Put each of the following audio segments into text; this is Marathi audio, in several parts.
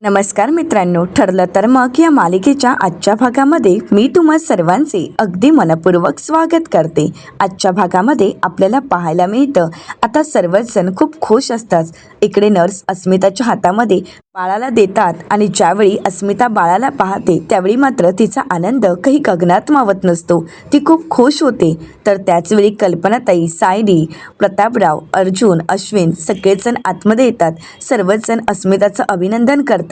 नमस्कार मित्रांनो, ठरलं तर मग या मालिकेच्या आजच्या भागामध्ये मी तुम्हा सर्वांचे अगदी मनपूर्वक स्वागत करते। आजच्या भागामध्ये आपल्याला पाहायला मिळतं आता सर्वच जण खूप खुश असतात। इकडे नर्स अस्मिताच्या हातामध्ये बाळाला देतात आणि ज्यावेळी अस्मिता बाळाला पाहते त्यावेळी मात्र तिचा आनंद काही गगनात मावत नसतो, ती खूप खुश होते। तर त्याचवेळी कल्पनाताई, सायली, प्रतापराव, अर्जुन, अश्विन सगळेच जण आतमध्ये येतात। सर्वच जण अस्मिताचं अभिनंदन करतात।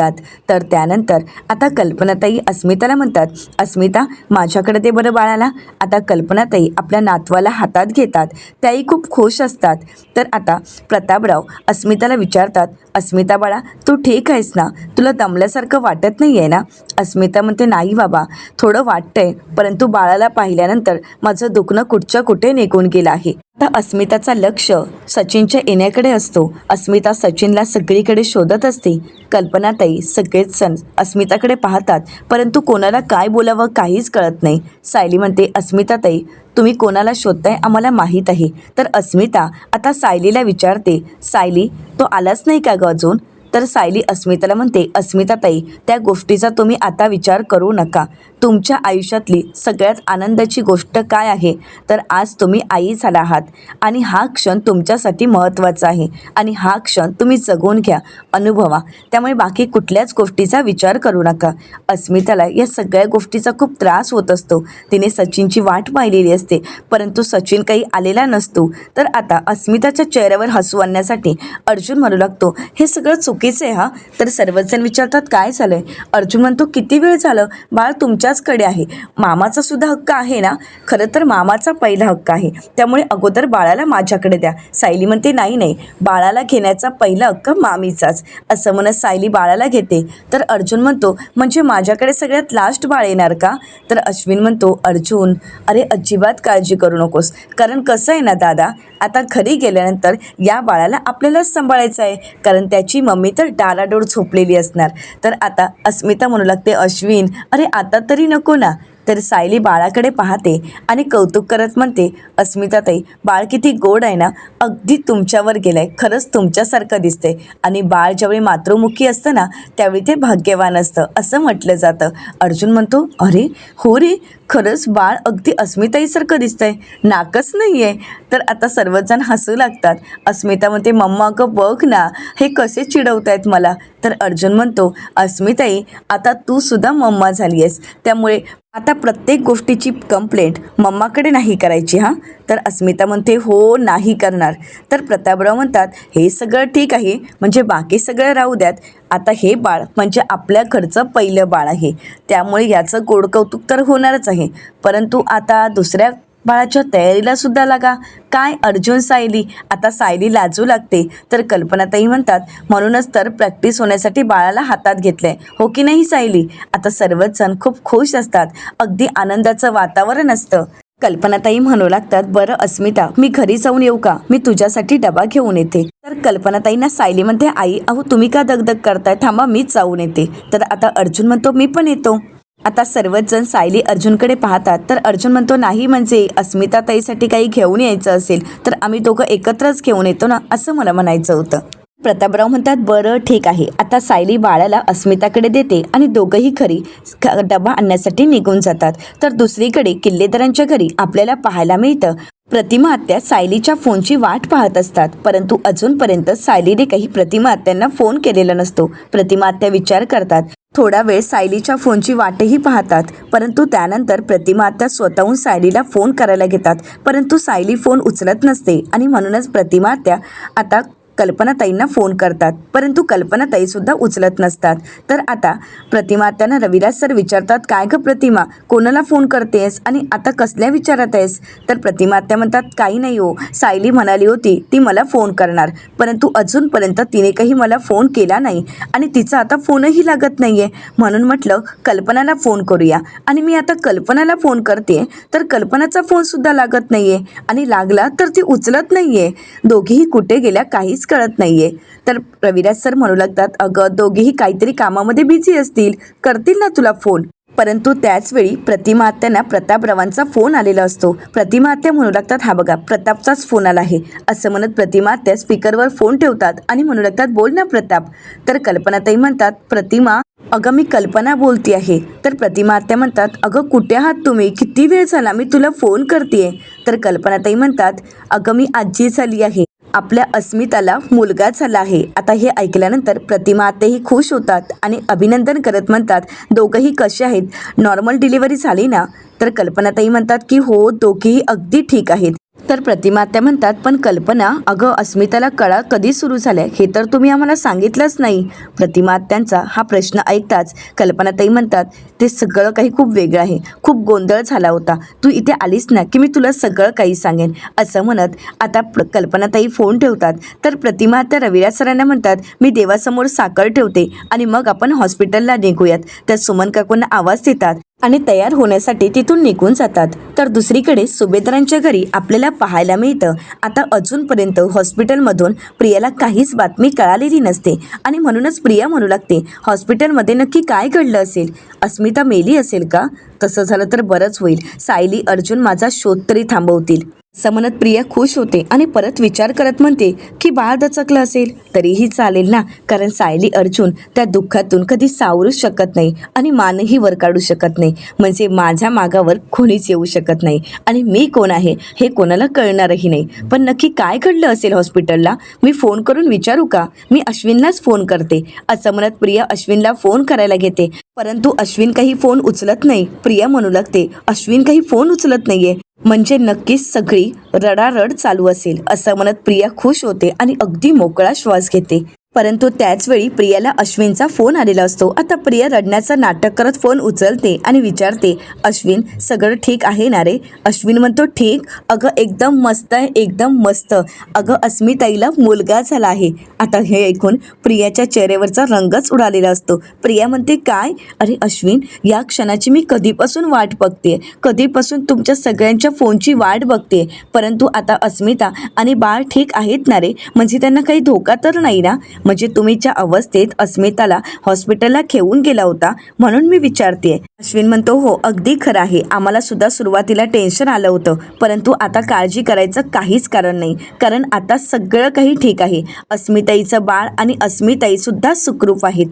तर त्यानंतर आता कल्पनाताई अस्मिताला म्हणतात, अस्मिता माझ्याकडे दे बरं बाळाला। आता कल्पनाताई आपल्या नातवाला हातात घेतात, त्याही खूप खुश असतात। तर आता प्रतापराव अस्मिताला विचारतात, अस्मिता बाळा तू ठीक आहेस ना, तुला दमल्यासारखं वाटत नाही आहे ना? अस्मिता म्हणते, नाही बाबा थोडं वाटतंय, परंतु बाळाला पाहिल्यानंतर माझं दुखणं कुठच्या कुठे निघून गेलं आहे। आता अस्मिताचा लक्ष सचिनच्या येण्याकडे असतो। अस्मिता सचिनला सगळीकडे शोधत असते। कल्पनाताई सगळेच जण अस्मिताकडे पाहतात, परंतु कोणाला काय बोलावं काहीच कळत नाही। सायली म्हणते, अस्मिताताई तुम्ही कोणाला शोधताय आम्हाला माहीत आहे। तर अस्मिता आता सायलीला विचारते, सायली तो आलाच नाही का ग अजून? तर सायली अस्मिताला म्हणते, अस्मिताताई त्या गोष्टीचा तुम्ही आता विचार करू नका। तुमच्या आयुष्यातली सगळ्यात आनंदाची गोष्ट काय आहे? तर आज तुम्ही आई झाला आहात आणि हा क्षण तुमच्यासाठी महत्त्वाचा आहे आणि हा क्षण तुम्ही जगून घ्या, अनुभवा। त्यामुळे बाकी कुठल्याच गोष्टीचा विचार करू नका। अस्मिताला या सगळ्या गोष्टीचा खूप त्रास होत असतो। तिने सचिनची वाट पाहिलेली असते, परंतु सचिन काही आलेला नसतो। तर आता अस्मिताच्या चेहऱ्यावर हसू आणण्यासाठी अर्जुन म्हणू लागतो, हे सगळं चुकीचं आहे हा। तर सर्वजण विचारतात, काय झालंय? अर्जुन म्हणतो, किती वेळ झालं, बाळ तुमच्याचकडे आहे, मामाचा सुद्धा हक्क आहे ना? खरं तर मामाचा पहिला हक्क आहे, त्यामुळे अगोदर बाळाला माझ्याकडे द्या। सायली म्हणते, नाही नाही, बाळाला घेण्याचा पहिला हक्क मामीचाच। असं म्हणत सायली बाळाला घेते। तर अर्जुन म्हणतो, म्हणजे माझ्याकडे सगळ्यात लास्ट बाळ येणार का? तर अश्विन म्हणतो, अर्जुन अरे अजिबात काळजी करू नकोस, कारण कसं आहे ना दादा, आता घरी गेल्यानंतर या बाळाला आपल्यालाच सांभाळायचं आहे, कारण त्याची मम्मी तर डाराडोर झोपलेली असणार। तर आता अस्मिता म्हणू लागते, अश्विन अरे आता तरी नको ना? तर सायली बाळाकडे पाहते आणि कौतुक करत म्हणते, अस्मिताताई बाळ किती गोड आहे ना, अगदी तुमच्यावर गेलंय, खरंच तुमच्यासारखं दिसतंय। आणि बाळ ज्यावेळी मातृमुखी असतं ना त्यावेळी ते भाग्यवान असतं असं म्हटलं जातं। अर्जुन म्हणतो, अरे हो रे, खरंच बाळ अगदी अस्मिताईसारखं दिसतंय, नाकच नाही आहे। तर आता सर्वजण हसू लागतात। अस्मिता म्हणते, मम्मा अगं बघ ना, हे कसे चिडवतायत मला। तर अर्जुन म्हणतो, अस्मिताई आता तू सुद्धा मम्मा झाली आहेस, त्यामुळे आता प्रत्येक गोष्टीची कंप्लेंट मम्माकडे नाही करायची हां। तर अस्मिता म्हणते, हो नाही करणार। तर प्रतापराव म्हणतात, हे सगळं ठीक आहे, म्हणजे बाकी सगळं राहू द्यात, आता हे बाळ म्हणजे आपल्या घरचं पहिलं बाळ आहे, त्यामुळे याचं गोड कौतुक तर होणारच आहे, परंतु आता दुसऱ्या बाळाच्या तयारीला सुद्धा लागा। काय अर्जुन, सायली? आता सायली लाजू लागते। तर कल्पनाताई म्हणतात, म्हणूनच तर प्रॅक्टिस होण्यासाठी बाळाला हातात घेतलंय, हो की नाही सायली? आता सर्वच जण खूप खुश असतात, अगदी आनंदाचं वातावरण असतं। कल्पनाताई म्हणू लागतात, बरं अस्मिता मी घरी जाऊन येऊ का? मी तुझ्यासाठी डबा घेऊन येते। तर कल्पनाताईंना सायली म्हणते, आई अहो तुम्ही का दगदग करताय, थांबा मीच जाऊन येते। तर आता अर्जुन म्हणतो, मी पण येतो। आता सर्वच जण सायली अर्जुनकडे पाहतात। तर अर्जुन म्हणतो, नाही म्हणजे अस्मिताताईसाठी काही घेऊन यायचं असेल तर आम्ही दोघं एकत्रच घेऊन येतो ना, असं मला म्हणायचं होतं। प्रतापराव म्हणतात, बरं ठीक आहे। आता सायली बाळाला अस्मिताकडे देते आणि दोघंही घरी डबा आणण्यासाठी निघून जातात। तर दुसरीकडे किल्लेदारांच्या घरी आपल्याला पाहायला मिळतं, प्रतिमा आत्या सायलीच्या फोनची वाट पाहत असतात, परंतु अजूनपर्यंत सायलीने काही प्रतिमा आत्यांना फोन केलेला नसतो। प्रतिमा आत्या विचार करतात, थोडा वेळ सायलीच्या फोनची वाटही पाहतात, परंतु त्यानंतर प्रतिमा आत्या स्वतःहून सायलीला फोन करायला घेतात, परंतु सायली फोन उचलत नसते आणि म्हणूनच प्रतिमा आत्या आता कल्पनाताईंना फोन करतात, परंतु कल्पनाताई सुद्धा उचलत नसतात। तर आता प्रतिमा आत्यांना रविराज सर विचारतात, काय ग प्रतिमा, कोणाला फोन करतेस आणि आता कसल्या विचारात आहेस? तर प्रतिमा आत्या म्हणतात, काही नाही हो, सायली म्हणाली होती ती मला फोन करणार, परंतु अजूनपर्यंत तिने काही मला फोन केला नाही आणि तिचा आता फोनही लागत नाही आहे, म्हणून म्हटलं कल्पनाला फोन करूया। आणि मी आता कल्पनाला फोन करते तर कल्पनाचा फोनसुद्धा लागत नाही आहे आणि लागला तर ती उचलत नाही आहे, दोघीही कुठे गेल्या काहीच कळत नाहीये। तर रविराज सर म्हणू लागतात, अगं दोघेही काहीतरी कामामध्ये बिझी असतील, करतील ना तुला फोन। परंतु त्याचवेळी प्रतिमा आत्यांना प्रतापरावांचा फोन आलेला असतो. प्रतिमा आत्या म्हणू लागतात, हा बघा प्रतापचाच फोन आला आहे. असं म्हणत प्रतिमा आत्या स्पीकरवर फोन ठेवतात आणि म्हणू लागतात, बोल ना प्रताप. तर कल्पनाताई म्हणतात, प्रतिमा अगं मी कल्पना बोलती आहे. तर प्रतिमा आत्या म्हणतात, अगं कुठे आहात तुम्ही, किती वेळ झाला मी तुला फोन करतेय. तर कल्पनाताई म्हणतात, अगं मी आजी झाली आहे, आपल्या अस्मिताला मुलगा झाला आहे. आता हे ऐकल्यानंतर प्रतिमा आत्याही खुश होतात आणि अभिनंदन करत म्हणतात, दोघंही कसे आहेत, नॉर्मल डिलिव्हरी झाली ना. तर कल्पनाताई म्हणतात की हो, दोघेही अगदी ठीक आहेत. तर प्रतिमा आत्या म्हणतात, पण कल्पना अगं अस्मिताला कळा कधी सुरू झाल्या हे तर तुम्ही आम्हाला सांगितलंच नाही. प्रतिमा आत्यांचा हा प्रश्न ऐकताच कल्पनाताई म्हणतात, ते सगळं काही खूप वेगळं आहे, खूप गोंधळ झाला होता, तू इथे आलीस ना की मी तुला सगळं काही सांगेन. असं म्हणत आता कल्पनाताई फोन ठेवतात. तर प्रतिमा आत्या रविराज सरांना म्हणतात, मी देवासमोर साखर ठेवते आणि मग आपण हॉस्पिटलला निघूयात. तर सुमन काकूंना आवाज देतात आणि तयार होण्यासाठी तिथून निघून जातात. तर दुसरीकडे सुभेदारांच्या घरी आपल्याला पाहायला मिळतं, आता अजूनपर्यंत हॉस्पिटलमधून प्रियाला काहीच बातमी कळालेली नसते आणि म्हणूनच प्रिया म्हणू लागते, हॉस्पिटलमध्ये नक्की काय घडलं असेल, अस्मिता मेली असेल का. तसं झालं तर बरंच होईल, सायली अर्जुन माझा शोध तरी थांबवतील. असं म्हणत प्रिया खुश होते आणि परत विचार करत म्हणते की बाळ दचकलं असेल तरीही चालेल ना, कारण सायली अर्जुन त्या दुःखातून कधी सावरूच शकत नाही आणि मानही वर काढू शकत नाही. म्हणजे माझ्या मागावर कोणीच येऊ शकत नाही आणि मी कोण आहे हे कोणाला कळणारही नाही. पण नक्की काय घडलं असेल हॉस्पिटलला, मी फोन करून विचारू का, मी अश्विनलाच फोन करते. असं म्हणत प्रिया अश्विनला फोन करायला घेते, परंतु अश्विन काही फोन उचलत नाही. प्रिया म्हणू लागते, अश्विन काही फोन उचलत नाहीये म्हणजे नक्कीच सगळी रडारड चालू असेल. असं म्हणत प्रिया खुश होते आणि अगदी मोकळा श्वास घेते. परंतु त्याचवेळी प्रियाला अश्विनचा फोन आलेला असतो. आता प्रिया रडण्याचं नाटक करत फोन उचलते आणि विचारते, अश्विन सगळं ठीक आहे ना रे. अश्विन म्हणतो, ठीक, अगं एकदम मस्त आहे, एकदम मस्त, अगं अस्मिताईला मुलगा झाला आहे. आता हे ऐकून प्रियाच्या चेहऱ्यावरचा रंगच उडालेला असतो. प्रिया म्हणते, काय, अरे अश्विन या क्षणाची मी कधीपासून वाट बघते, कधीपासून तुमच्या सगळ्यांच्या फोनची वाट बघते. परंतु आता अस्मिता आणि बाळ ठीक आहेत ना रे, म्हणजे त्यांना काही धोका तर नाही ना. म्हणजे तुम्ही ज्या अवस्थेत अस्मिताला हॉस्पिटलला घेऊन गेला होता म्हणून मी विचारते. अश्विन म्हणतो, हो अगदी खरं आहे, आम्हाला सुद्धा सुरुवातीला टेन्शन आलं होतं, परंतु आता काळजी करायचं काहीच कारण नाही, कारण आता सगळं काही ठीक आहे. अस्मिताईचं बाळ आणि अस्मिताई सुद्धा सुखरूप आहेत.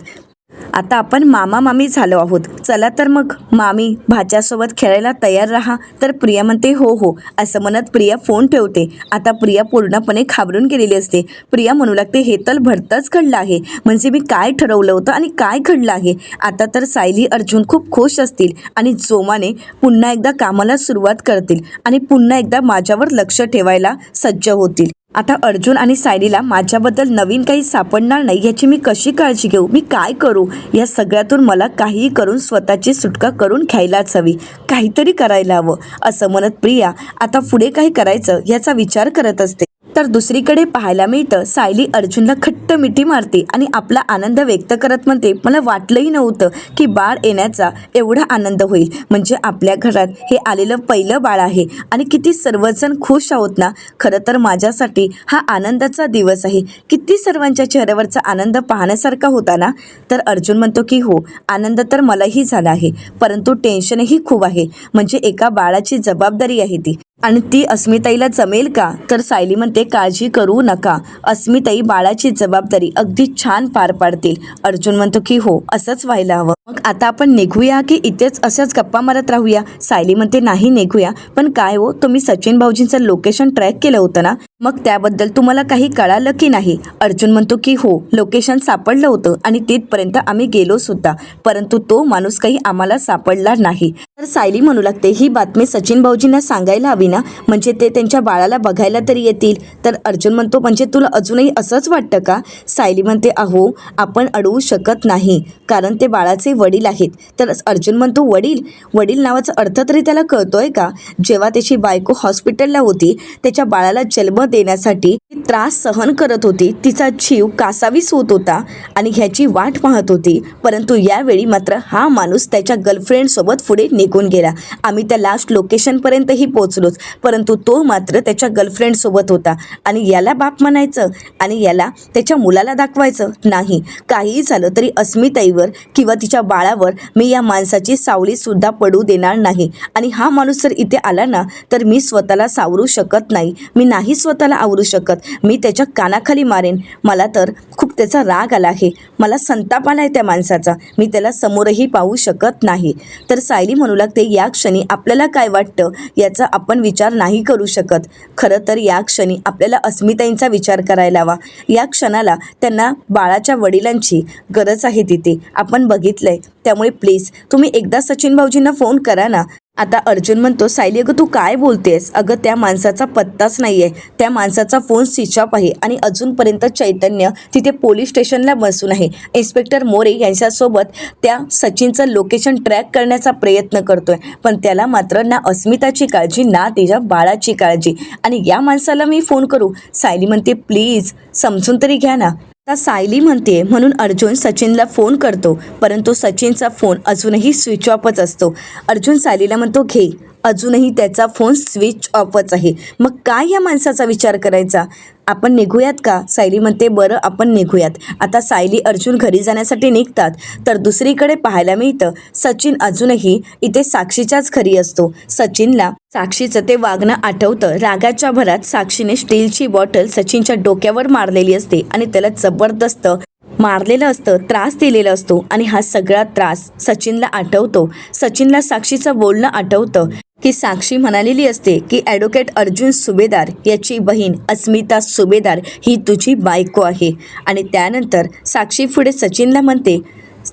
आता आपण मामा मामी झालो आहोत, चला तर मग मामी भाच्यासोबत खेळायला तयार राहा. तर प्रिया म्हणते, हो हो. असं म्हणत प्रिया फोन ठेवते. आता प्रिया पूर्णपणे घाबरून गेलेली असते. प्रिया म्हणू लागते, हे तर भरतच घडलं आहे, म्हणजे मी काय ठरवलं होतं आणि काय घडलं आहे. आता तर सायली अर्जुन खूप खुश असतील आणि जोमाने पुन्हा एकदा कामाला सुरुवात करतील आणि पुन्हा एकदा माझ्यावर लक्ष ठेवायला सज्ज होतील. आता अर्जुन आणि सायलीला माझ्याबद्दल नवीन काही सापडणार नाही याची मी कशी काळजी घेऊ, मी काय करू, या सगळ्यातून मला काहीही करून स्वतःची सुटका करून घ्यायलाच हवी, काहीतरी करायला हवं. असं म्हणत प्रिया आता पुढे काय करायचं याचा विचार करत असते. तर दुसरीकडे पाहायला मिळतं, सायली अर्जुनला खट्ट मिठी मारते आणि आपला आनंद व्यक्त करत म्हणते, मला वाटलंही नव्हतं की बाळ येण्याचा एवढा आनंद होईल, म्हणजे आपल्या घरात हे आलेलं पहिलं बाळ आहे आणि किती सर्वजण खुश आहोत ना. खरं तर माझ्यासाठी हा आनंदाचा दिवस आहे. किती सर्वांच्या चेहऱ्यावरचा आनंद पाहण्यासारखा होता ना. तर अर्जुन म्हणतो की हो, आनंद तर मलाही झाला आहे, परंतु टेन्शनही खूप आहे, म्हणजे एका बाळाची जबाबदारी आहे ती, आणि ती अस्मिताईला जमेल का. तर सायली म्हणते, काळजी करू नका, अस्मिताई बाळाची जबाबदारी अगदी छान पार पाडतील. अर्जुन म्हणतो की हो, असंच व्हायला हवं. मग आता आपण निघूया की इथेच अशाच गप्पा मारत राहूया. सायली म्हणते, नाही निघूया, पण काय हो, तुम्ही सचिन भाऊजींचं लोकेशन ट्रॅक केलं होतं ना, मग त्याबद्दल तुम्हाला काही कळालं की नाही. अर्जुन म्हणतो की हो, लोकेशन सापडलं होतं आणि तिथपर्यंत आम्ही गेलो सुद्धा, परंतु तो माणूस काही आम्हाला सापडला नाही. तर सायली म्हणू लागते, ही बातमी सचिन भाऊजींना सांगायला हवी ना, म्हणजे ते त्यांच्या बाळाला बघायला तरी येतील. तर अर्जुन म्हणतो, म्हणजे तुला अजूनही असंच वाटतं का. सायली म्हणते, अहो आपण अडवू शकत नाही, कारण ते बाळाचे वडील आहेत. तर अर्जुन म्हणतो, वडील, वडील नावाचा अर्थ तरी त्याला कळतोय का. जेव्हा त्याची बायको हॉस्पिटलला होती, त्याच्या बाळाला जन्म देण्यासाठी त्रास सहन करत होती, तिचा जीव कासावीस होत होता आणि ह्याची वाट पाहत होती, परंतु यावेळी मात्र हा माणूस त्याच्या गर्लफ्रेंडसोबत पुढे निघून गेला. आम्ही त्या लास्ट लोकेशनपर्यंतही पोचलोच, परंतु तो मात्र त्याच्या गर्लफ्रेंडसोबत होता. आणि याला बाप म्हणायचं आणि याला त्याच्या मुलाला दाखवायचं नाही. काहीही झालं तरी अस्मिताईवर किंवा तिच्या बाळावर मी या माणसाची सावलीसुद्धा पडू देणार नाही. आणि हा माणूस जर इथे आला ना तर मी स्वतःला सावरू शकत नाही. मी नाही स्वतःला आवरू शकत. मी त्याच्या कानाखाली मारेन. मला तर खूप त्याचा राग आला आहे. मला संताप आला आहे त्या माणसाचा. मी त्याला समोरही पाहू शकत नाही. तर सायली म्हणू लागते, या क्षणी आपल्याला काय वाटतं याचा आपण विचार नाही करू शकत. खरं तर या क्षणी आपल्याला अस्मिताईंचा विचार करायला हवा. या क्षणाला त्यांना बाळाच्या वडिलांची गरज आहे तिथे. आपण बघितलंय. त्यामुळे प्लीज तुम्ही एकदा सचिन भाऊजींना फोन करा ना. आता अर्जुन म्हणतो, सायली अगं तू काय बोलतेस? अगं त्या माणसाचा पत्ताच नाही आहे. त्या माणसाचा फोन स्विच ऑफ आहे आणि अजूनपर्यंत चैतन्य तिथे पोलीस स्टेशनला बसून आहे. इन्स्पेक्टर मोरे यांच्यासोबत त्या सचिनचं लोकेशन ट्रॅक करण्याचा प्रयत्न करतोय, पण त्याला मात्र ना अस्मिताची काळजी ना तिच्या बाळाची काळजी. आणि या माणसाला मी फोन करू? सायली म्हणते, प्लीज समजून तरी घ्या ना. आता सायली म्हणते म्हणून अर्जुन सचिनला फोन करतो, परंतु सचिनचा फोन अजूनही स्विच ऑफच असतो. अर्जुन सायलीला म्हणतो, घे. अजूनही त्याचा फोन स्विच ऑफच आहे. मग काय या माणसाचा विचार करायचा? आपण निघूयात का? सायली म्हणते, बरं आपण निघूयात. आता सायली अर्जुन घरी जाण्यासाठी निघतात, तर दुसरीकडे पाहायला मिळतं सचिन अजूनही इथे साक्षीच्याच घरी असतो. सचिनला साक्षीचं ते वागणं आठवतं. रागाच्या भरात साक्षीने स्टीलची बॉटल सचिनच्या डोक्यावर मारलेली असते आणि त्याला जबरदस्त मारलेलं असतं, त्रास दिलेला असतो. आणि हा सगळा त्रास सचिनला आठवतो. सचिनला साक्षीचं बोलणं आठवतं की साक्षी म्हणालेली असते की ॲडव्होकेट अर्जुन सुभेदार याची बहीण अस्मिता सुभेदार ही तुझी बायको आहे. आणि त्यानंतर साक्षी पुढे सचिनला म्हणते,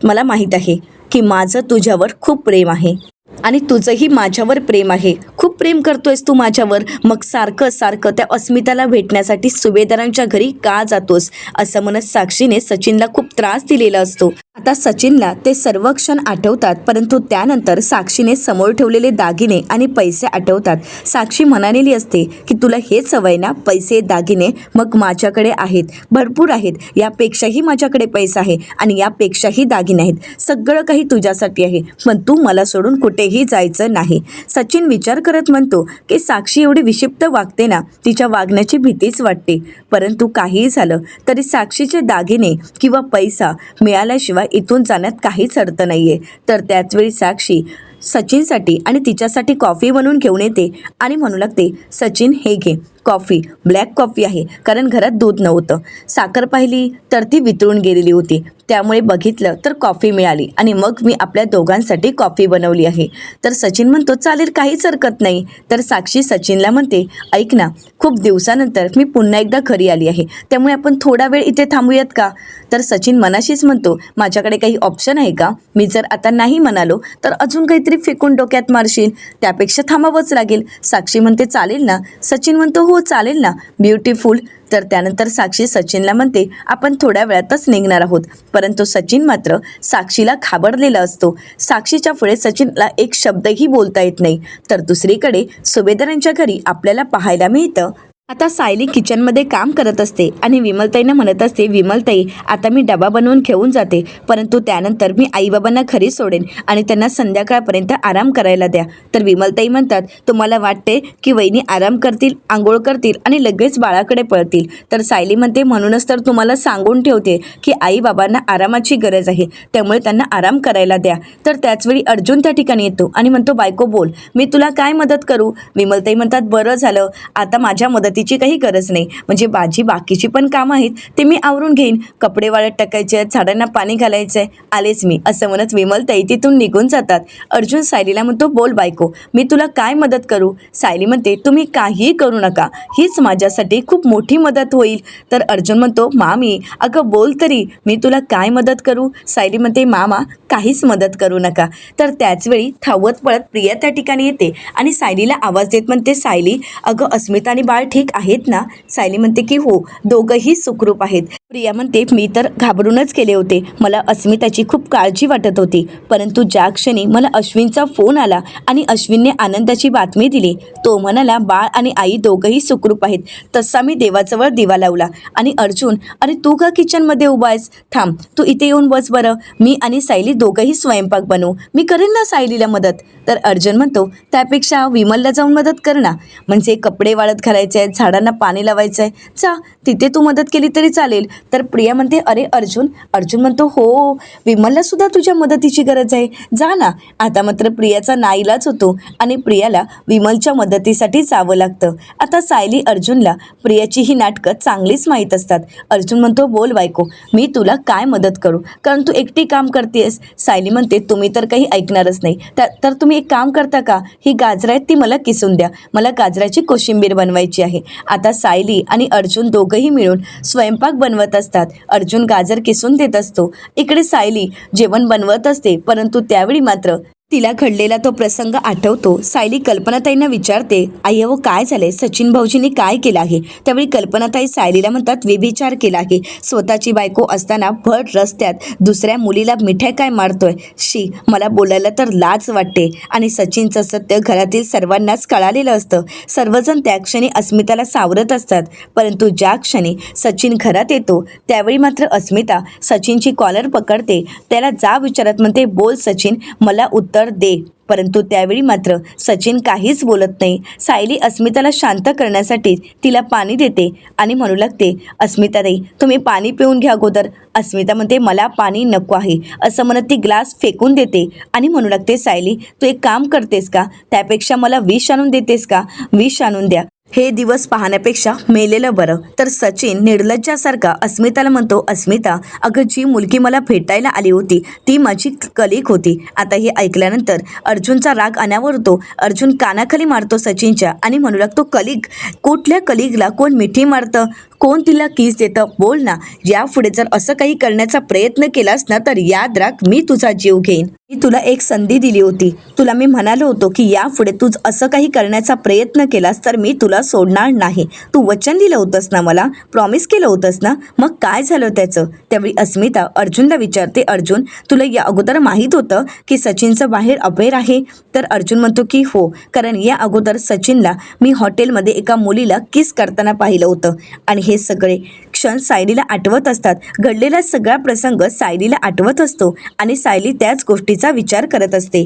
मला माहीत आहे की माझं तुझ्यावर खूप प्रेम आहे आणि तुझंही माझ्यावर प्रेम आहे. खूप प्रेम करतोयस तू माझ्यावर, मग सारखं सारखं त्या अस्मिताला भेटण्यासाठी सुभेदारांच्या घरी का जातोस? असं म्हणत साक्षीने सचिनला खूप त्रास दिलेला असतो. आता सचिनला ते सर्व क्षण आठवतात, परंतु त्यानंतर साक्षीने समोर ठेवलेले दागिने आणि पैसे आठवतात. साक्षी म्हणालेली असते की तुला हेच हवंय ना, पैसे दागिने? मग माझ्याकडे आहेत, भरपूर आहेत. यापेक्षाही माझ्याकडे पैसा आहे आणि यापेक्षाही दागिने आहेत. सगळं काही तुझ्यासाठी आहे, पण तू मला सोडून कुठेही जायचं नाही. सचिन विचार करत म्हणतो की साक्षी एवढी विक्षिप्त वागते ना, तिच्या वागण्याची भीतीच वाटते. परंतु काहीही झालं तरी साक्षीचे दागिने किंवा पैसा मिळाल्याशिवाय इथून जाण्यात काहीच अर्थ नाहीये. तर त्याचवेळी साक्षी सचिनसाठी आणि तिच्यासाठी कॉफी बनवून घेऊन येते आणि म्हणू लागते, सचिन हे घे कॉफी. ब्लॅक कॉफी आहे, कारण घरात दूध नव्हतं. साखर पाहिली तर ती वितळून गेलेली होती, त्यामुळे बघितलं तर कॉफी मिळाली आणि मग मी आपल्या दोघांसाठी कॉफी बनवली आहे. तर सचिन म्हणतो, चालेल, काहीच हरकत नाही. तर साक्षी सचिनला म्हणते, ऐक ना, खूप दिवसानंतर मी पुन्हा एकदा घरी आली आहे, त्यामुळे आपण थोडा वेळ इथे थांबूयात का? तर सचिन मनाशीच म्हणतो, माझ्याकडे काही ऑप्शन आहे का? मी जर आता नाही म्हणालो तर अजून काहीतरी फेकून डोक्यात मारशील, त्यापेक्षा थांबावंच लागेल. साक्षी म्हणते, चालेल ना? सचिन म्हणतो, हो चालेल ना, ब्युटिफुल. तर त्यानंतर साक्षी सचिनला म्हणते, आपण थोड्या वेळातच निघणार आहोत. परंतु सचिन मात्र साक्षीला घाबरलेला असतो. साक्षीच्या पुढे सचिनला एक शब्दही बोलता येत नाही. तर दुसरीकडे सुभेदारांच्या घरी आपल्याला पाहायला मिळतं आता सायली किचनमध्ये काम करत असते आणि विमलताईंना म्हणत असते, विमलताई आता मी डबा बनवून घेऊन जाते, परंतु त्यानंतर मी आईबाबांना घरी सोडेन आणि त्यांना संध्याकाळपर्यंत आराम करायला द्या. तर विमलताई म्हणतात, तुम्हाला वाटते की वहिनी आराम करतील, आंघोळ करतील आणि लगेच बाळाकडे पळतील? तर सायली म्हणते, म्हणूनच तर तुम्हाला सांगून ठेवते की आईबाबांना आरामाची गरज आहे, त्यामुळे त्यांना आराम करायला द्या. तर त्याचवेळी अर्जुन त्या ठिकाणी येतो आणि म्हणतो, बायको बोल, मी तुला काय मदत करू? विमलताई म्हणतात, बरं झालं, आता माझ्या मदतीची काही गरज नाही, म्हणजे माझी बाकीची पण कामं आहेत ते मी आवरून घेईन. कपडे वाळत टाकायचे आहेत, झाडांना पाणी घालायचंय, आलेच मी, असं म्हणत विमलताई तिथून निघून जातात. अर्जुन सायलीला म्हणतो, बोल बायको, मी तुला काय मदत करू? सायली म्हणते, तुम्ही काहीही करू नका, हीच माझ्यासाठी खूप मोठी मदत होईल. तर अर्जुन म्हणतो, मामी अगं बोल तरी, मी तुला काय मदत करू? सायली म्हणते, मामा काहीच मदत करू नका. तर त्याचवेळी धावत पळत प्रिया त्या ठिकाणी येते आणि सायलीला आवाज देत म्हणते, सायली अगं अस्मिता आणि बाळ ठीक ठीक आहेत ना? सायली म्हणते की हो, दोघंही सुखरूप आहेत. प्रिया म्हणते मी तर घाबरूनच गेले होते. मला अस्मिताची खूप काळजी वाटत होती. परंतु ज्या क्षणी मला अश्विनचा फोन आला आणि अश्विनने आनंदाची बातमी दिली, तो म्हणाला बाळ आणि आई दोघंही सुखरूप आहेत, तसा मी देवाजवळ दिवा लावला. आणि अर्जुन, अरे तू का किचनमध्ये उभा आहेस? थांब, तू इथे येऊन बस बरं. मी आणि सायली दोघंही स्वयंपाक बनवू. मी करेन ना सायलीला मदत. तर अर्जुन म्हणतो त्यापेक्षा विमलला जाऊन मदत कर ना. म्हणजे कपडे वाळत घालायचे आहेत, झाडांना पाणी लावायचं आहे, जा तिथे तू मदत केली तरी चालेल. तर प्रिया म्हणते अरे अर्जुन. अर्जुन म्हणतो हो, विमलला सुद्धा तुझ्या मदतीची गरज आहे, जा ना. आता मात्र प्रियाचा नाईलाज होतो आणि प्रियाला विमलच्या मदतीसाठी जावं लागतं. आता सायली अर्जुनला प्रियाची ही नाटकं चांगलीच माहीत असतात. अर्जुन म्हणतो बोल बायको, मी तुला काय मदत करू, कारण तू एकटी काम करतेस. सायली म्हणते तुम्ही तर काही ऐकणारच नाही. तर तुम्ही एक काम करता का, ही गाजरं आहेत ती मला किसून द्या, मला गाजराची कोशिंबीर बनवायची आहे. आता सायली आणि अर्जुन दोघंही मिळून स्वयंपाक बनवत असतात. अर्जुन गाजर किसून देत असतो, इकडे सायली जेवण बनवत असते. परंतु त्यावेळी मात्र तिला घडलेला तो प्रसंग आठवतो. सायली कल्पनाताईंना विचारते आई अहो काय झालंय, सचिन भाऊजींनी काय केलं आहे? त्यावेळी कल्पनाताई सायलीला म्हणतात व्यभिचार केला आहे. स्वतःची बायको असताना भर रस्त्यात दुसऱ्या मुलीला मिठाई काय मारतोय. शी, मला बोलायला तर लाज वाटते. आणि सचिनचं सत्य घरातील सर्वांनाच कळालेलं असतं. सर्वजण त्या क्षणी अस्मिताला सावरत असतात. परंतु ज्या क्षणी सचिन घरात येतो त्यावेळी मात्र अस्मिता सचिनची कॉलर पकडते, त्याला जा विचारत म्हणते बोल सचिन, मला उत्तर दे. परंतु त्यावेळी मात्र सचिन काहीच बोलत नाही. सायली अस्मिताला शांत करण्यासाठी तिला पाणी देते आणि म्हणू लागते अस्मिताताई तुम्ही पाणी पिऊन घ्या अगोदर. अस्मिता म्हणते मला पाणी नको आहे असं म्हणत ती ग्लास फेकून देते आणि म्हणू लागते सायली तू एक काम करतेस का, त्यापेक्षा मला विष आणून देतेस का? विष आणून द्या. हे दिवस पाहण्यापेक्षा मेलेलं बरं. तर सचिन निर्लज्जासारखा अस्मिताला म्हणतो अस्मिता अगं जी मुलगी मला भेटायला आली होती ती माझी कलिक होती. आता हे ऐकल्यानंतर अर्जुनचा राग अनावर होतो. अर्जुन कानाखाली मारतो सचिनच्या आणि म्हणू लागतो कलिक, कुठल्या कलिकला कोण मिठी मारतं, कोण तिला किस देतं, बोल ना. यापुढे जर असं काही करण्याचा प्रयत्न केलास ना तर याद राख मी तुझा जीव घेईन. मी तुला एक संधी दिली होती, तुला मी म्हणालो होतो की यापुढे तू असं काही करण्याचा प्रयत्न केलास तर मी तुला सोडणार नाही. तू वचन दिलं होतंस ना, मला प्रॉमिस केलं होतंस ना, मग काय झालं त्याचं? त्यावेळी अस्मिता अर्जुनला विचारते अर्जुन तुला या अगोदर माहीत होतं की सचिनचं बाहेर अफेअर आहे? तर अर्जुन म्हणतो की हो, कारण या अगोदर सचिनला मी हॉटेलमध्ये एका मुलीला किस करताना पाहिलं होतं. आणि हे सगळे क्षण सायलीला आठवत असतात. घडलेला सगळा प्रसंग सायलीला आठवत असतो आणि सायली त्याच गोष्टीचा विचार करत असते.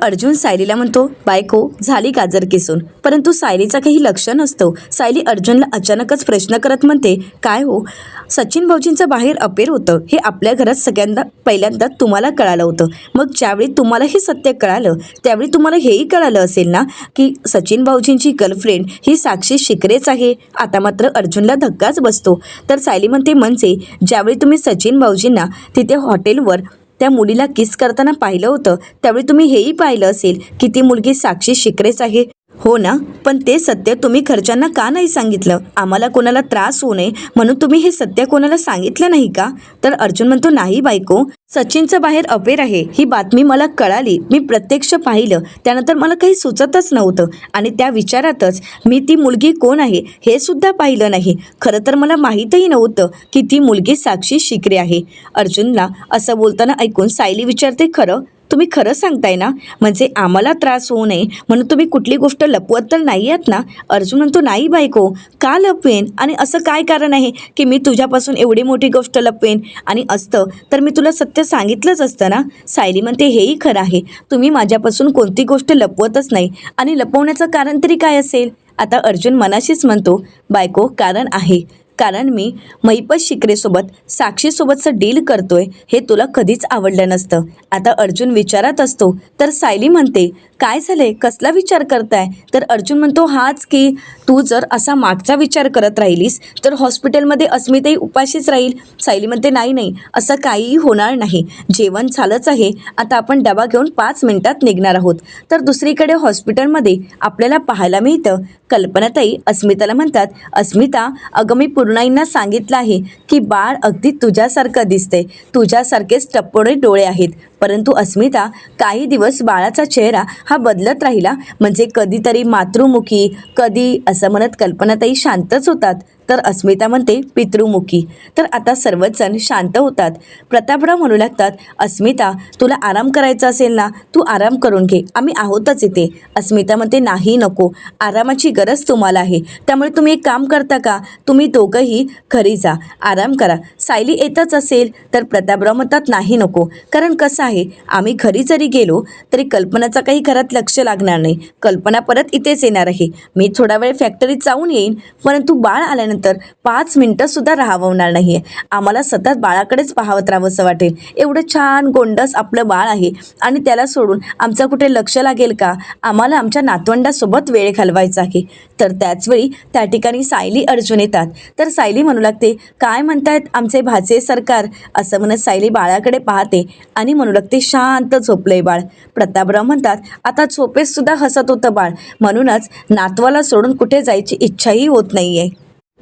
अर्जुन सायलीला म्हणतो बायको झाली गाजर किसून, परंतु सायलीचा काही लक्ष नसतो. सायली अर्जुनला अचानकच प्रश्न करत म्हणते काय हो, सचिन भाऊजींचं बाहेर अफेअर होतं हे आपल्या घरात सगळ्यांना पहिल्यांदा तुम्हाला कळालं होतं. मग ज्यावेळी तुम्हाला हे सत्य कळालं त्यावेळी तुम्हाला हेही कळालं असेल ना की सचिन भाऊजींची गर्लफ्रेंड ही साक्षी शिकरेच आहे. आता मात्र अर्जुनला धक्काच बसतो. तर सायली म्हणते म्हणजे ज्यावेळी तुम्ही सचिन भाऊजींना तिथे हॉटेलवर त्या मुलीला किस करताना पाहिलं होतं त्यावेळी तुम्ही हेही पाहिलं असेल की ती मुलगी साक्षी शिकरेच आहे, हो ना? पण ते सत्य तुम्ही घरच्यांना का नाही सांगितलं? आम्हाला कोणाला त्रास होऊ नये म्हणून तुम्ही हे सत्य कोणाला सांगितलं नाही का? तर अर्जुन म्हणतो नाही बायको, सचिनचं बाहेर अफेअर आहे ही बातमी मला कळाली, मी प्रत्यक्ष पाहिलं, त्यानंतर मला काही सुचतच नव्हतं आणि त्या विचारातच मी ती मुलगी कोण आहे हे सुद्धा पाहिलं नाही. खरं तर मला माहीतही नव्हतं की ती मुलगी साक्षी शिकरे आहे. अर्जुनला असं बोलताना ऐकून सायली विचारते खरं तुम्ही खरं सांगताय ना, म्हणजे आम्हाला त्रास होऊ नये म्हणून तुम्ही कुठली गोष्ट लपवत तर नाही आहात ना? अर्जुन म्हणतो नाही बायको, का लपवेन आणि असं काय कारण आहे की मी तुझ्यापासून एवढी मोठी गोष्ट लपवेन, आणि असतं तर मी तुला सत्य सांगितलंच असतं ना. सायली म्हणते हेही खरं आहे, तुम्ही माझ्यापासून कोणती गोष्ट लपवतच नाही आणि लपवण्याचं कारण तरी काय असेल? आता अर्जुन मनाशीच म्हणतो बायको कारण आहे, कारण मी महिपत शिकरेसोबत साक्षीसोबतचं डील करतोय हे तुला कधीच आवडलं नसतं. आता अर्जुन विचारात असतो तर सायली म्हणते काय झाले, कसला विचार करताय? तर अर्जुन म्हणतो हाच की तू जर असा मागचा विचार करत राहिलीस तर हॉस्पिटलमध्ये अस्मिताही उपाशीच राहील. सायली म्हणते नाही नाही, असं काहीही होणार नाही, जेवण झालंच आहे, आता आपण डबा घेऊन 5 मिनिटात निघणार आहोत. तर दुसरीकडे हॉस्पिटलमध्ये आपल्याला पाहायला मिळतं कल्पनाताई अस्मिताला म्हणतात अस्मिता अगं मी पूर्णाईंना सांगितलं आहे की बाळ अगदी तुझ्यासारखं दिसतंय, तुझ्यासारखेच टप्पोळे डोळे आहेत, परंतु अस्मिता काही दिवस बाळाचा चेहरा हा बदलत राहिला. म्हणजे कधीतरी मातृमुखी, कधी असं म्हणत कल्पनाताई शांतच होतात, तर अस्मिता म्हणते पितृमुखी. तर आता सर्वच जण शांत होतात. प्रतापराव म्हणू लागतात, अस्मिता तुला आराम करायचा असेल ना, तू आराम करून घे, आम्ही आहोतच इथे. अस्मिता म्हणते नाही नको, आरामाची गरज तुम्हाला आहे, त्यामुळे तुम्ही एक काम करता का, तुम्ही दोघंही घरी जा, आराम करा. सायली येतच असेल तर प्रतापराव म्हणतात नाही नको, कारण कसं आहे आम्ही घरी जरी गेलो तरी कल्पनाचा काही घरात लक्ष लागणार नाही. कल्पना परत इथेच येणार आहे. मी थोडा वेळ फॅक्टरीत जाऊन येईन, परंतु बाळ आल्यानंतर 5 मिनिटं सुद्धा राहवणार नाहीये. आम्हाला सतत बाळाकडेच पाहावत राहावंसं वाटेल. एवढं छान गोंडस आपलं बाळ आहे आणि त्याला सोडून आमचं कुठे लक्ष लागेल का? आम्हाला आमच्या नातवंडासोबत वेळ घालवायचा आहे. तर त्याचवेळी त्या ठिकाणी सायली अर्जुन येतात. तर सायली म्हणू लागते, काय म्हणतायत आमचे भाचे सरकार? असं म्हणत सायली बाळाकडे पाहते आणि म्हणू लागते, शांत झोपलंय बाळ. प्रतापराव म्हणतात, आता झोपेस सुद्धा हसत होतं बाळ, म्हणूनच नातवाला सोडून कुठे जायची इच्छाही होत नाहीये.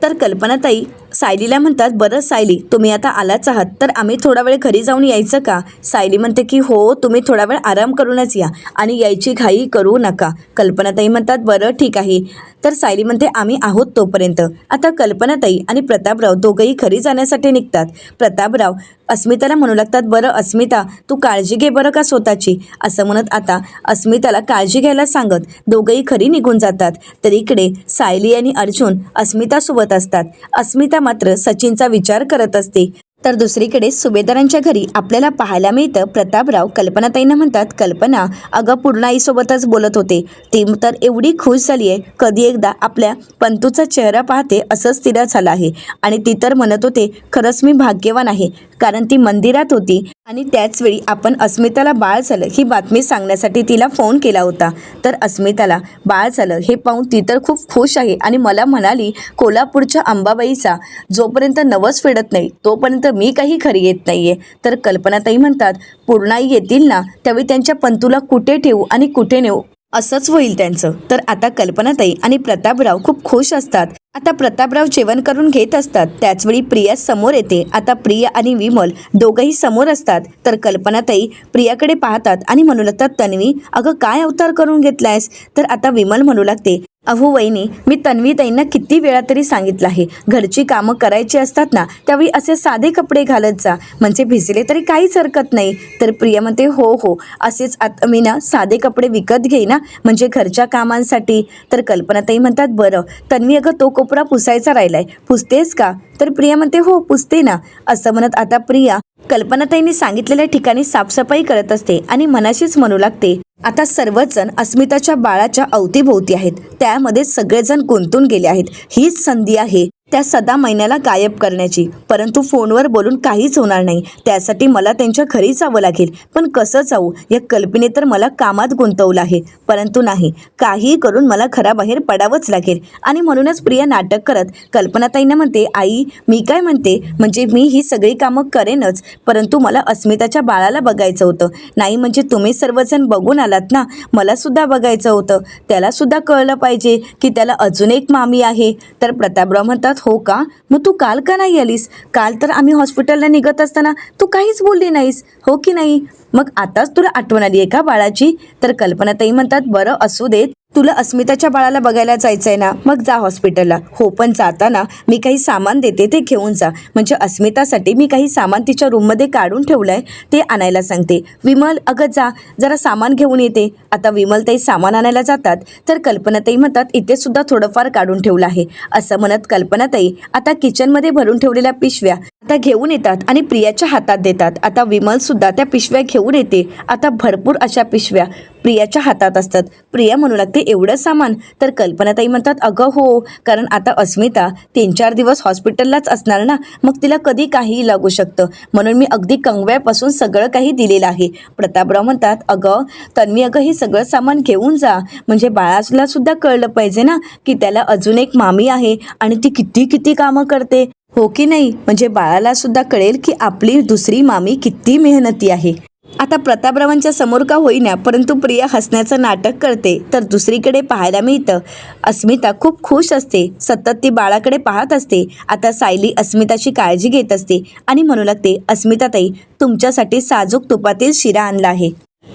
तर कल्पनाताई सायलीला म्हणतात, बरं सायली तुम्ही आता आलाच आहात तर आम्ही थोडा वेळ घरी जाऊन यायचं का? सायली म्हणते की हो, तुम्ही थोडा वेळ आराम करूनच या आणि यायची घाई करू नका. कल्पनाताई म्हणतात बरं ठीक आहे. तर सायली म्हणते आम्ही आहोत तोपर्यंत. आता कल्पनाताई आणि प्रतापराव दोघंही घरी जाण्यासाठी निघतात. प्रतापराव अस्मिताला म्हणू लागतात, बरं अस्मिता तू काळजी घे बरं का स्वतःची. असं म्हणत आता अस्मिताला काळजी घ्यायला सांगत दोघंही घरी निघून जातात. तर इकडे सायली आणि अर्जुन अस्मितासोबत असतात. अस्मिता मात्र सचिनचा विचार करत असते. तर दुसरीकडे सुभेदारांच्या घरी आपल्याला पाहायला मिळतं, प्रतापराव कल्पनाताईंना म्हणतात, कल्पना अगं पूर्णाईसोबतच बोलत होते, ती तर एवढी खुश झाली आहे, कधी एकदा आपल्या पंतूचा चेहरा पाहते असंच तिला झालं आहे. आणि ती तर म्हणत होते, खरंच मी भाग्यवान आहे, कारण ती मंदिरात होती आणि त्याचवेळी आपण अस्मिताला बाळ झालं ही बातमी सांगण्यासाठी तिला फोन केला होता. तर अस्मिताला बाळ झालं हे पाहून ती तर खूप खुश आहे आणि मला म्हणाली, कोल्हापूरच्या अंबाबाईचा जोपर्यंत नवस फेडत नाही तोपर्यंत मी काही घरी येत नाहीये. तर कल्पनाताई म्हणतात, पूर्णाई येतील ना त्यावेळी त्यांच्या पंतूला कुठे ठेवू आणि कुठे नेऊ असंच होईल त्यांचं. तर आता कल्पनाताई आणि प्रतापराव खूप खुश असतात. आता प्रतापराव जेवण करून घेत असतात. त्याचवेळी प्रिया समोर येते. आता प्रिया आणि विमल दोघंही समोर असतात. तर कल्पनाताई प्रियाकडे पाहतात आणि म्हणू लागतात, तन्वी अगं काय अवतार करून घेतलायस? तर आता विमल म्हणू लागते, अहो वहिनी मी तन्वीताईंना किती वेळा तरी सांगितलं आहे, घरची कामं करायची असतात ना त्यावेळी असे साधे कपडे घालत जा, म्हणजे भिजले तरी काहीच हरकत नाही. तर प्रिया म्हणते, हो हो असेच आता मी ना साधे कपडे विकत घेई ना, म्हणजे घरच्या कामांसाठी. तर कल्पनाताई म्हणतात, बरं तन्वी अगं तो कोपरा पुसायचा राहिलाय, पुसतेस का? तर प्रिया म्हणते, हो पुसते ना. असं म्हणत आता प्रिया कल्पनाताईंनी सांगितलेल्या ठिकाणी साफसफाई करत असते आणि मनाशीच म्हणू लागते, आता सर्वच जण अस्मिताच्या बाळाच्या अवतीभोवती आहेत, त्यामध्ये सगळेजण गुंतून गेले आहेत. हीच संधी आहे त्या सदा महिन्याला गायब करण्याची, परंतु फोनवर बोलून काहीच होणार नाही. त्यासाठी मला त्यांच्या घरी जावं लागेल. पण कसं जाऊ? या कल्पने तर मला कामात गुंतवलं आहे, परंतु नाही, काही करून मला घराबाहेर पडावंच लागेल. आणि म्हणूनच प्रिया नाटक करत कल्पनाताईंना म्हणते, आई मी काय म्हणते, म्हणजे मी ही सगळी कामं करेनच, परंतु मला अस्मिताच्या बाळाला बघायचं होतं. नाही म्हणजे तुम्ही सर्वजण बघून आलात ना, मला सुद्धा बघायचं होतं, त्याला सुद्धा कळलं पाहिजे की त्याला अजून एक मामी आहे. तर प्रतापराव म्हणतात, हो का, मग तू काल का नाही आलीस? काल तर आम्ही हॉस्पिटलला निघत असताना तू काहीच बोलली नाहीस, हो की नाही? मग आताच तुला आठवण आली आहे का बाळाची? तर कल्पनाताई म्हणतात, बरं असू देत, तुला अस्मिताच्या बाळाला बघायला जायचंय ना, मग जा हॉस्पिटलला. हो पण जाताना मी काही सामान देते ते घेऊन जा, म्हणजे अस्मितासाठी मी काही सामान तिच्या रूममध्ये काढून ठेवलंय ते आणायला सांगते. विमल अगं जा जरा सामान घेऊन येते. आता विमलताई सामान आणायला जातात. तर कल्पनाताई म्हणतात, इथे सुद्धा थोडंफार काढून ठेवलं आहे. असं म्हणत कल्पनाताई आता किचनमध्ये भरून ठेवलेल्या पिशव्या आता घेऊन येतात आणि प्रियाच्या हातात देतात. आता विमल सुद्धा त्या पिशव्या घेऊन येते. आता भरपूर अशा पिशव्या प्रियाच्या हातात असतात. प्रिया म्हणू लागते, एवढं सामान? तर कल्पनाताई म्हणतात, अगं हो, कारण आता अस्मिता 3-4 दिवस हॉस्पिटललाच असणार ना, मग तिला कधी काहीही लागू शकतं, म्हणून मी अगदी कंगव्यापासून सगळं काही दिलेलं आहे. प्रतापराव म्हणतात, अगं तन्वी अगं हे सगळं सामान घेऊन जा, म्हणजे बाळाला सुद्धा कळलं पाहिजे ना की त्याला अजून एक मामी आहे आणि ती किती किती कामं करते, हो की नाही? म्हणजे बाळाला सुद्धा कळेल की आपली दुसरी मामी किती मेहनती आहे. आता प्रतापरावांच्या समोर का होईना परंतु प्रिया हसण्याचं नाटक करते. तर दुसरीकडे पाहायला मिळतं अस्मिता खूप खुश असते. सतत ती बाळाकडे पाहत असते. आता सायली अस्मिताची काळजी घेत असते आणि म्हणू लागते, अस्मिताताई तुमच्यासाठी साजूक तुपातील शिरा आणला आहे,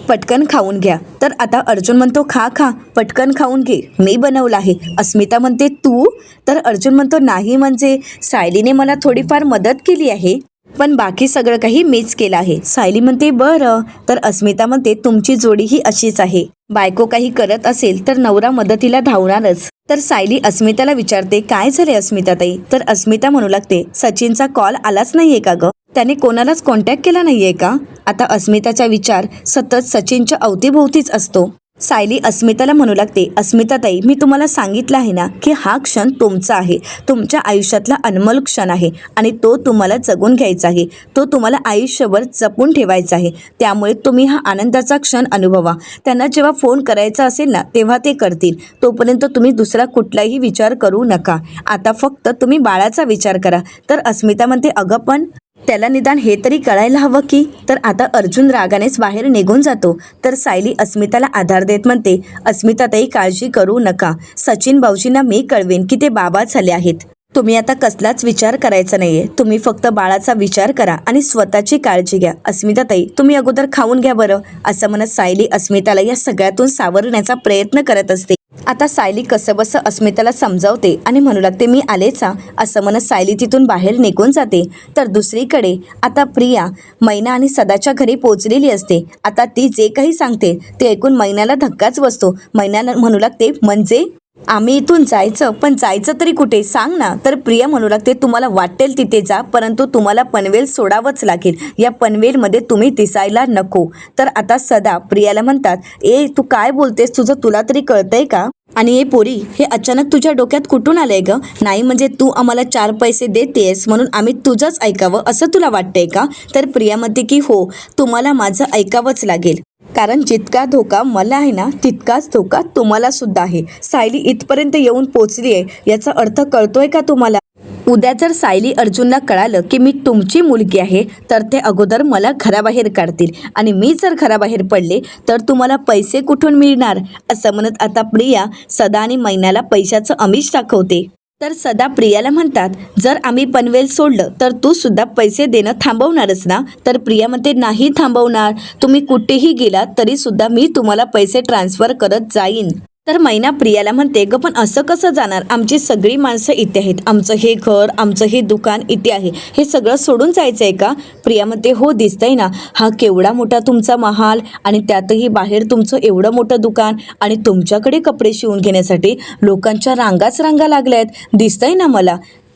पटकन खाऊन घ्या. तर आता अर्जुन म्हणतो, खा खा पटकन खाऊन घे, मी बनवलं आहे. अस्मिता म्हणते, तू? तर अर्जुन म्हणतो, नाही म्हणजे सायलीने मला थोडीफार मदत केली आहे, पण बाकी सगळं काही मीच केलं आहे. सायली म्हणते, बरं. तर अस्मिता म्हणते, तुमची जोडी ही अशीच आहे, बायको काही करत असेल तर नवरा मदतीला धावणारच. तर सायली अस्मिताला विचारते, काय झाले अस्मिताताई? तर अस्मिता म्हणू लागते, सचिनचा कॉल आलाच नाहीये का ग? त्याने कोणालाच कॉन्टॅक्ट केला नाहीये का? आता अस्मिताचा विचार सतत सचिनच्या अवतीभोवतीच असतो. सायली अस्मिताला म्हणू लागते, अस्मिताताई मी तुम्हाला सांगितलं आहे ना की हा क्षण तुमचा आहे, तुमच्या आयुष्यातला अनमोल क्षण आहे आणि तो तुम्हाला जगून घ्यायचा आहे, तो तुम्हाला आयुष्यभर जपून ठेवायचा आहे. त्यामुळे तुम्ही हा आनंदाचा क्षण अनुभवा. त्यांना जेव्हा फोन करायचा असेल ना तेव्हा ते करतील, तोपर्यंत तुम्ही दुसरा कुठलाही विचार करू नका. आता फक्त तुम्ही बाळाचा विचार करा. तर अस्मिता म्हणते, अगं पण त्याला निदान हे तरी कळायला हवं की. तर आता अर्जुन रागानेच बाहेर निघून जातो. तर सायली अस्मिताला आधार देत म्हणते, अस्मिताताई काळजी करू नका, सचिन भाऊजींना मी कळवेन की ते बाबा झाले आहेत. तुम्ही आता कसलाच विचार करायचा नाहीये, तुम्ही फक्त बाळाचा विचार करा आणि स्वतःची काळजी घ्या. अस्मिताताई तुम्ही अगोदर खाऊन घ्या बरं. असं म्हणत सायली अस्मिताला या सगळ्यातून सावरण्याचा प्रयत्न करत असते. आता सायली कसंबसं अस्मिताला समजावते आणि म्हणू लागते, मी आलेच. असं म्हणत सायली तिथून बाहेर निघून जाते. तर दुसरीकडे आता प्रिया मैना आणि सदाच्या घरी पोहोचलेली असते. आता ती जे काही सांगते ते ऐकून मैनाला धक्काच बसतो. मैना म्हणू लागते, म्हणजे आम्ही इथून जायचं, पण जायचं तरी कुठे सांग ना. तर प्रिया म्हणू लागते, तुम्हाला वाटेल तिथे जा, परंतु तुम्हाला पनवेल सोडावंच लागेल. या पनवेलमध्ये तुम्ही दिसायला नको. तर आता सदा प्रियाला म्हणतात, ए तू काय बोलतेस, तुला तरी कळतंय का? आणि ए पोरी, हे अचानक तुझ्या डोक्यात कुठून आलंय ग? नाही म्हणजे तू आम्हाला 4 पैसे देतेस म्हणून आम्ही तुझंच ऐकावं असं तुला वाटतंय का? तर प्रिया म्हणते की हो, तुम्हाला माझं ऐकावंच लागेल, कारण जितका धोका मला आहे ना तितकाच धोका तुम्हाला सुद्धा आहे. सायली इथपर्यंत येऊन पोचली आहे याचा अर्थ कळतोय का तुम्हाला? उद्या जर सायली अर्जुनला कळालं की मी तुमची मुलगी आहे तर ते अगोदर मला घराबाहेर काढतील आणि मी जर घराबाहेर पडले तर तुम्हाला पैसे कुठून मिळणार? असं म्हणत आता प्रिया सदा आणि मैनाला पैशाचं आमिष दाखवते. तर सदा प्रियाला म्हणतात, जर आम्ही पनवेल सोडलं तर तू सुद्धा पैसे देणं थांबवणारच ना? तर प्रिया म्हणते, नाही थांबवणार, तुम्ही कुठेही गेलात तरी सुद्धा मी तुम्हाला पैसे ट्रान्सफर करत जाईन. तर मैना प्रियाला म्हणते, ग पण असं कसं जाणार? आमची सगळी माणसं इथे आहेत, आमचं हे घर, आमचं हे दुकान इथे आहे, हे सगळं सोडून जायचं आहे का? प्रिया म्हणते, हो दिसतंय ना, हा केवढा मोठा तुमचा महाल आणि त्यातही बाहेर तुमचं एवढं मोठं दुकान आणि तुमच्याकडे कपडे शिवून घेण्यासाठी लोकांच्या रांगाच रांगा लागल्या आहेत, दिसतंय ना मला.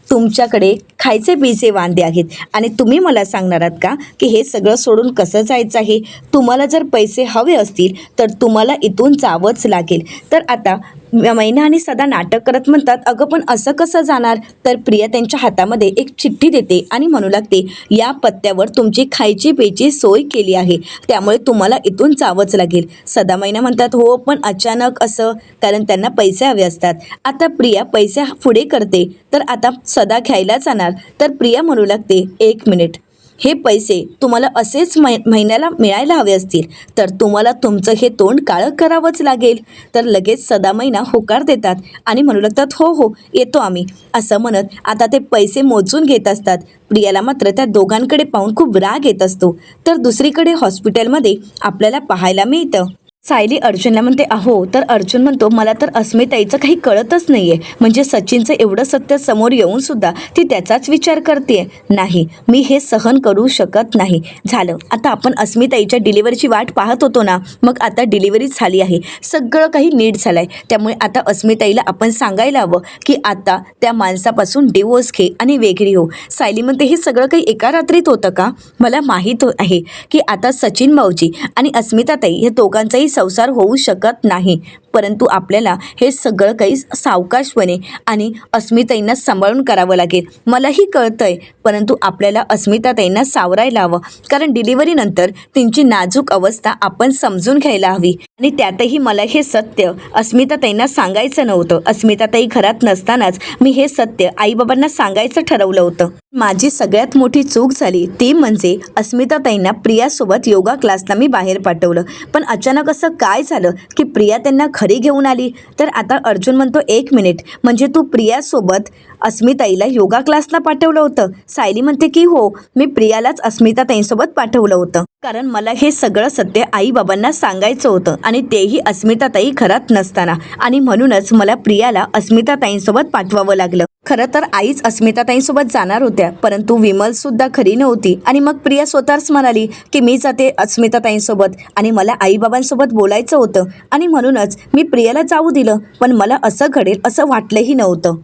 तुमच्याकडे खायचे पिचे वांदे आहेत आणि तुम्ही मला सांगणार आहात का की हे सगळं सोडून कसं जायचं आहे? तुम्हाला जर पैसे हवे असतील तर तुम्हाला इथून जावंच लागेल. तर आता मैना आणि सदा नाटक करत म्हणतात, अगं पण असं कसं जाणार? तर प्रिया त्यांच्या हातामध्ये एक चिठ्ठी देते आणि म्हणू लागते, या पत्त्यावर तुमची खायची प्यायची सोय केली आहे, त्यामुळे तुम्हाला इथून जावंच लागेल. सदा मैना म्हणतात, हो पण अचानक असं, कारण त्यांना पैसे हवे असतात. आता प्रिया पैसे पुढे करते तर आता सदा घ्यायला जाणार तर प्रिया म्हणू लागते, 1 मिनिट, हे पैसे तुम्हाला असेच महिन्याला मिळायला हवे असतील तर तुम्हाला तुमचं हे तोंड काळं करावंच लागेल. तर लगेच सदा मैना होकार देतात आणि म्हणू लागतात, हो हो येतो आम्ही. असं म्हणत आता ते पैसे मोजून घेत असतात. प्रियाला मात्र त्या दोघांकडे पाहून खूप राग येत असतो. तर दुसरीकडे हॉस्पिटलमध्ये आपल्याला पाहायला मिळतं सायली अर्जुनला म्हणते, अहो. तर अर्जुन म्हणतो, मला तर अस्मिताईचं काही कळतच नाहीये, म्हणजे सचिनचं एवढं सत्य समोर येऊन सुद्धा ती त्याचाच विचार करते. नाही, मी हे सहन करू शकत नाही. झालं, आता आपण अस्मिताईच्या डिलिव्हरीची वाट पाहत होतो ना, मग आता डिलिव्हरी झाली आहे, सगळं काही नीट झालंय, त्यामुळे आता अस्मिताईला आपण सांगायला हवं की आता त्या माणसापासून डिवोर्स घे आणि वेगळी हो. सायली म्हणते, हे सगळं काही एका रात्रीत होतं का? मला माहीत आहे की आता सचिन भाऊजी आणि अस्मिताताई हे दोघांचाही संसार होऊ शकत नाही, परंतु आपल्याला हे सगळं काही सावकाशपणे आणि अस्मिताईंना सांभाळून करावं लागेल. मलाही कळतंय, परंतु आपल्याला अस्मिताताईंना सावरायला हवं, कारण डिलिव्हरीनंतर त्यांची नाजूक अवस्था आपण समजून घ्यायला हवी. आणि त्यातही मला हे सत्य अस्मिताताईंना सांगायचं नव्हतं. अस्मिताताई घरात नसतानाच मी हे सत्य आईबाबांना सांगायचं ठरवलं होतं. माझी सगळ्यात मोठी चूक झाली ती म्हणजे अस्मिताताईंना प्रियासोबत योगा क्लासला मी बाहेर पाठवलं. पण अचानक असं काय झालं की प्रिया त्यांना घरी घेऊन आली. तर आता अर्जुन म्हणतो 1 मिनिट, म्हणजे तू प्रियासोबत अस्मिताईला योगा क्लासला पाठवलं होतं? सायली म्हणते की हो, मी प्रियालाच अस्मिताताईंसोबत पाठवलं होतं, कारण मला हे सगळं सत्य आईबाबांना सांगायचं होतं आणि तेही अस्मिताताई घरात नसताना, आणि म्हणूनच मला प्रियाला अस्मिताताईंसोबत पाठवावं लागलं. खरं तर आईच अस्मिताताईंसोबत जाणार होत्या, परंतु विमल सुद्धा घरी नव्हती आणि मग प्रिया स्वतःच म्हणाली की मी जाते अस्मिताताईंसोबत आणि मला आईबाबांसोबत बोलायचं होतं आणि म्हणूनच मी प्रियाला जाऊ दिलं. पण मला असं घडेल असं वाटलंही नव्हतं.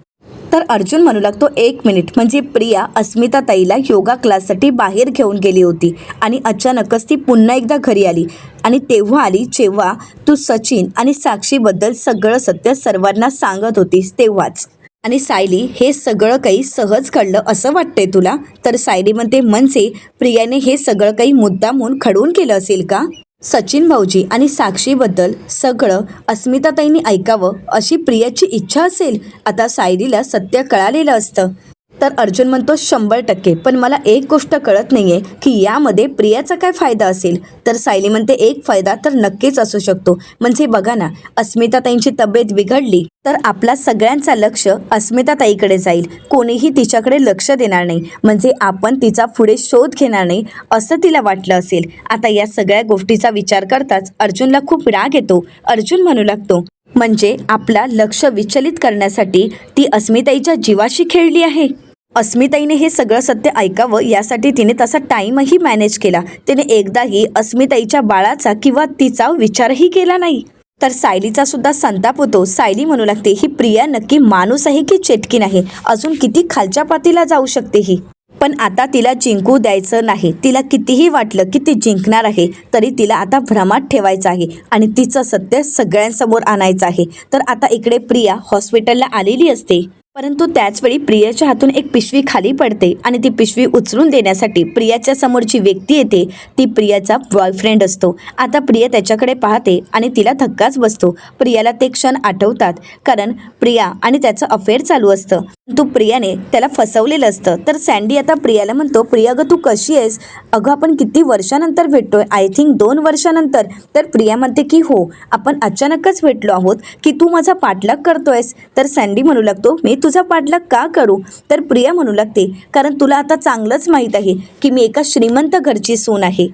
तर अर्जुन म्हणू लागतो 1 मिनिट, म्हणजे प्रिया अस्मिताताईला योगा क्लाससाठी बाहेर घेऊन गेली होती आणि अचानकच ती पुन्हा एकदा घरी आली आणि तेव्हा आली जेव्हा तू सचिन आणि साक्षीबद्दल सगळं सत्य सर्वांना सांगत होतीस तेव्हाच. आणि सायली, हे सगळं काही सहज घडलं असं वाटतंय तुला? तर सायली म्हणते म्हणजे प्रियाने हे सगळं काही मुद्दामून खडवून केलं असेल का? सचिन भाऊजी आणि साक्षीबद्दल सगळं अस्मिताताईंनी ऐकावं अशी प्रियाची इच्छा असेल. आता सायलीला सत्य कळालेलं असतं. तर अर्जुन म्हणतो 100%, पण मला एक गोष्ट कळत नाहीये की यामध्ये प्रियाचा काय फायदा असेल. तर सायली म्हणते एक फायदा तर नक्कीच असू शकतो. म्हणजे बघा ना, अस्मिताताईंची तब्येत बिघडली तर आपला सगळ्यांचा लक्ष अस्मिताताईकडे जाईल, कोणीही तिच्याकडे लक्ष देणार नाही, म्हणजे आपण तिचा पुढे शोध घेणार नाही असं तिला वाटलं असेल. आता या सगळ्या गोष्टीचा विचार करताच अर्जुनला खूप राग येतो. अर्जुन म्हणू लागतो म्हणजे आपला लक्ष विचलित करण्यासाठी ती अस्मिताईच्या जीवाशी खेळली आहे. अस्मिताईने हे सगळं सत्य ऐकावं यासाठी तिने तसा टाईमही मॅनेज केला. तिने एकदाही अस्मिताईच्या बाळाचा किंवा तिचा विचारही केला नाही. तर सायलीचा सुद्धा संताप होतो. सायली म्हणू लागते ही प्रिया नक्की माणूस आहे की चेटकीन आहे? अजून किती खालच्या पातीला जाऊ शकते ही. पण आता तिला जिंकू द्यायचं नाही. तिला कितीही वाटलं की ती जिंकणार आहे तरी तिला आता भ्रमात ठेवायचं आहे आणि तिचं सत्य सगळ्यांसमोर आणायचं आहे. तर आता इकडे प्रिया हॉस्पिटलला आलेली असते, परंतु त्याचवेळी प्रियाच्या हातून एक पिशवी खाली पडते आणि ती पिशवी उचलून देण्यासाठी प्रियाच्या समोरची व्यक्ती येते. ती प्रियाचा बॉयफ्रेंड असतो. आता प्रिया त्याच्याकडे पाहते आणि तिला धक्काच बसतो. प्रियाला ते क्षण आठवतात, कारण प्रिया आणि त्याचं अफेअर चालू असतं. तू प्रियाने त्याला फसवलेलं असतं. तर सँडी आता प्रियाला म्हणतो प्रिया ग तू कशी आहेस? अगं आपण किती वर्षानंतर भेटतोय, आय थिंक 2 वर्षानंतर. तर प्रिया म्हणते की हो, आपण अचानकच भेटलो आहोत की तू माझा पाठलाग करतोयस. तर सँडी म्हणू लागतो मी तुझा पाठलाग का करू? तर प्रिया म्हणू लागते कारण तुला आता चांगलंच माहीत आहे की मी एका श्रीमंत घरची सून आहे,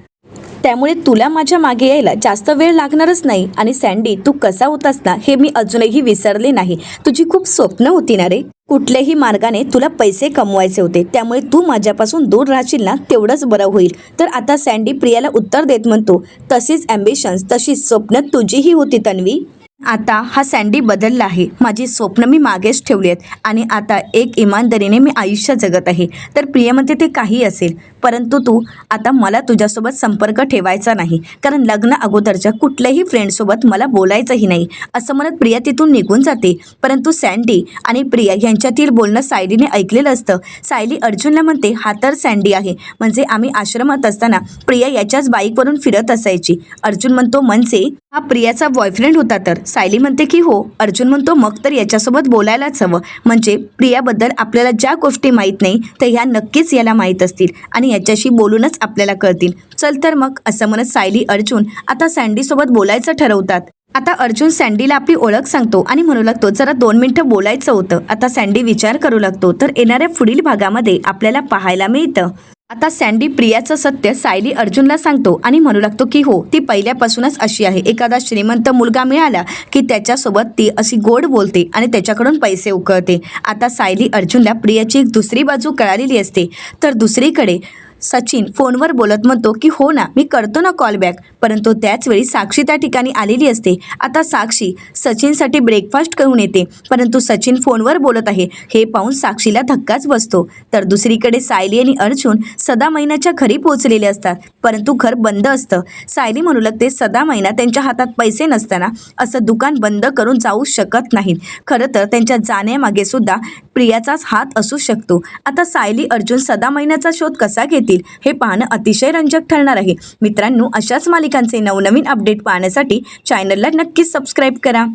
त्यामुळे तुला माझ्या मागे यायला जास्त वेळ लागणारच नाही. आणि सँडी, तू कसा होतास ना हे मी अजूनही विसरले नाही. तुझी खूप स्वप्न होती ना रे, कुठल्याही मार्गाने तुला पैसे कमवायचे होते, त्यामुळे तू माझ्यापासून दूर राहशील ना तेवढंच बरं होईल. तर आता सँडी प्रियाला उत्तर देत म्हणतो तशीच ॲम्बिशन्स, तशीच स्वप्न तुझीही होती तन्वी. आता हा सँडी बदलला आहे. माझी स्वप्न मी मागेच ठेवली आहेत आणि आता एक इमानदारीने मी आयुष्य जगत आहे. तर प्रिया म्हणते ते काही असेल, परंतु तू आता मला तुझ्यासोबत संपर्क ठेवायचा नाही, कारण लग्न अगोदरच्या कुठल्याही फ्रेंडसोबत मला बोलायचंही नाही असं म्हणत प्रिया तिथून निघून जाते. परंतु सँडी आणि प्रिया यांच्यातील बोलणं सायलीने ऐकलेलं असतं. सायली अर्जुनला म्हणते हा तर सँडी आहे, म्हणजे आम्ही आश्रमात असताना प्रिया याच्याच बाईकवरून फिरत असायची. अर्जुन म्हणतो म्हणजे हा प्रियाचा बॉयफ्रेंड होता? तर सायली म्हणते की हो. अर्जुन म्हणतो मग तर याच्यासोबत बोलायलाच हवं, म्हणजे प्रियाबद्दल आपल्याला ज्या गोष्टी माहीत नाही त्या ह्या नक्कीच याला माहीत असतील आणि याच्याशी बोलूनच आपल्याला कळतील. चल तर मग असं म्हणत सायली अर्जुन आता सँडीसोबत बोलायचं ठरवतात. आता अर्जुन सँडीला आपली ओळख सांगतो आणि म्हणू लागतो जरा 2 मिनिटं बोलायचं होतं. आता सँडी विचार करू लागतो. तर येणाऱ्या पुढील भागामध्ये आपल्याला पाहायला मिळतं आता सँडी प्रियाचं सत्य सायली अर्जुनला सांगतो आणि म्हणू लागतो की हो, ती पहिल्यापासूनच अशी आहे. एखादा श्रीमंत मुलगा मिळाला की त्याच्यासोबत ती अशी गोड बोलते आणि त्याच्याकडून पैसे उकळते. आता सायली अर्जुनला प्रियाची एक दुसरी बाजू कळालेली असते. तर दुसरीकडे सचिन फोनवर बोलत म्हणतो की हो ना, मी करतो ना कॉल बॅक. परंतु त्याचवेळी साक्षी त्या ठिकाणी आलेली असते. आता साक्षी सचिनसाठी ब्रेकफास्ट करून येते, परंतु सचिन फोनवर बोलत आहे हे पाहून साक्षीला धक्काच बसतो. तर दुसरीकडे सायली आणि अर्जुन सदा महिन्याच्या घरी पोहोचलेले असतात, परंतु घर बंद असतं. सायली म्हणू लागते सदा महिना त्यांच्या हातात पैसे नसताना असं दुकान बंद करून जाऊ शकत नाहीत. खरं तर त्यांच्या जाण्यामागे सुद्धा प्रियाचाच हात असू शकतो. आता सायली अर्जुन सदा महिन्याचा शोध कसा घेतील हे पाहणं अतिशय रंजक ठरणार आहे. मित्रांनो, अशाच मालिकांचे नवनवीन अपडेट पाहण्यासाठी चॅनलला नक्कीच सबस्क्राईब करा.